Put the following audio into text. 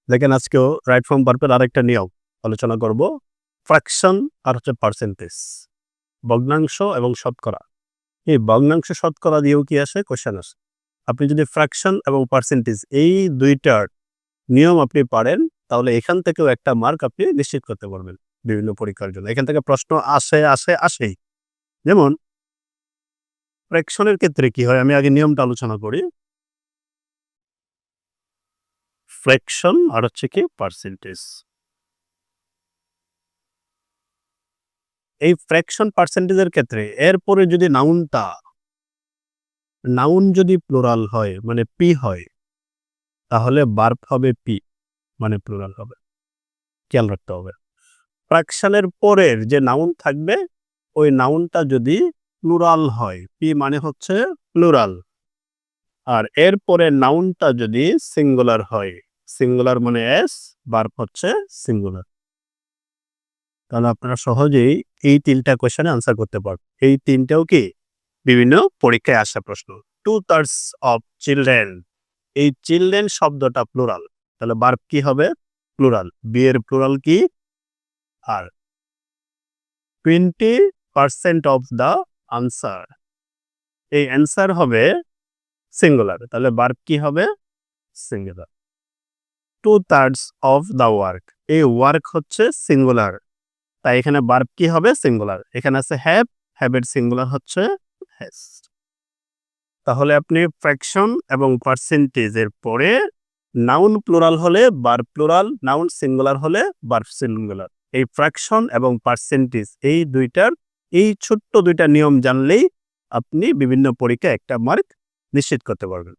দেখেন আজকেও right form ভার্বের আরেকটা নিয়ম আলোচনা করব। ফ্র্যাকশন আর হচ্ছে পার্সেন্টেজ, ভগ্নাংশ এবং শতকরা। এই ভগ্নাংশ শতকরা দিয়েও কি আসে? কোশ্চেন আসে। আপনি যদি ফ্র্যাকশন এবং পার্সেন্টেজ এই দুইটার নিয়ম আপনি পারেন, তাহলে এখান থেকেও একটা মার্ক আপনি নিশ্চিত করতে পারবেন বিভিন্ন পরীক্ষার জন্য। এখান থেকে প্রশ্ন আসেই। যেমন ফ্র্যাকশনের ক্ষেত্রে কি হয়, আমি আগে নিয়মটা আলোচনা করি। ফ্র্যাকশন আর হচ্ছে কি পার্সেন্টেজ। এই ফ্র্যাকশন পার্সেন্টেজের ক্ষেত্রে এরপরে যদি নাউন যদি প্লুরাল হয় মানে পি হয়, তাহলে ভার্ব হবে পি মানে প্লুরাল হবে। খেয়াল রাখতে হবে। ফ্র্যাকশনের পরের যে নাউন থাকবে ওই নাউনটা যদি প্লুরাল হয়, পি মানে হচ্ছে প্লুরাল, আর এরপরে নাউনটা যদি সিঙ্গুলার হয়, সিঙ্গুলার মানে এস, ভার্ব হচ্ছে সিঙ্গুলার, তাহলে আপনারা সহজেই এই ৩টা কোয়েশ্চেনে আনসার করতে পারবেন। এই ৩টাও কি বিভিন্ন পরীক্ষায় আসা প্রশ্ন। 2/3 অফ চিলড্রেন, এই চিলড্রেন শব্দটা প্লুরাল, তাহলে ভার্ব কি হবে? প্লুরাল। বি এর প্লুরাল কি? আর 20% অফ দ্য আনসার, এই অ্যান্সার হবে সিঙ্গুলার, তাহলে ভার্ব কি হবে? সিঙ্গুলার। 2/3 অফ দ্য ওয়ার্ক, এই ওয়ার্ক হচ্ছে সিঙ্গুলার, তাই এখানে ভার্ব কি হবে? সিঙ্গুলার। এখানে আছে হ্যাভ, হ্যাভের সিঙ্গুলার হচ্ছে হ্যাজ। তাহলে আপনি ফ্র্যাকশন এবং পার্সেন্টেজের পরে নাউন প্লুরাল হলে ভার্ব প্লুরাল, নাউন সিঙ্গুলার হলে ভার্ব সিঙ্গুলার। এই ফ্র্যাকশন এবং পার্সেন্টেজ এই দুইটার এই ছোট্ট দুইটা নিয়ম জানলেই আপনি বিভিন্ন পরীক্ষায় একটা মার্ক নিশ্চিত করতে পারবেন।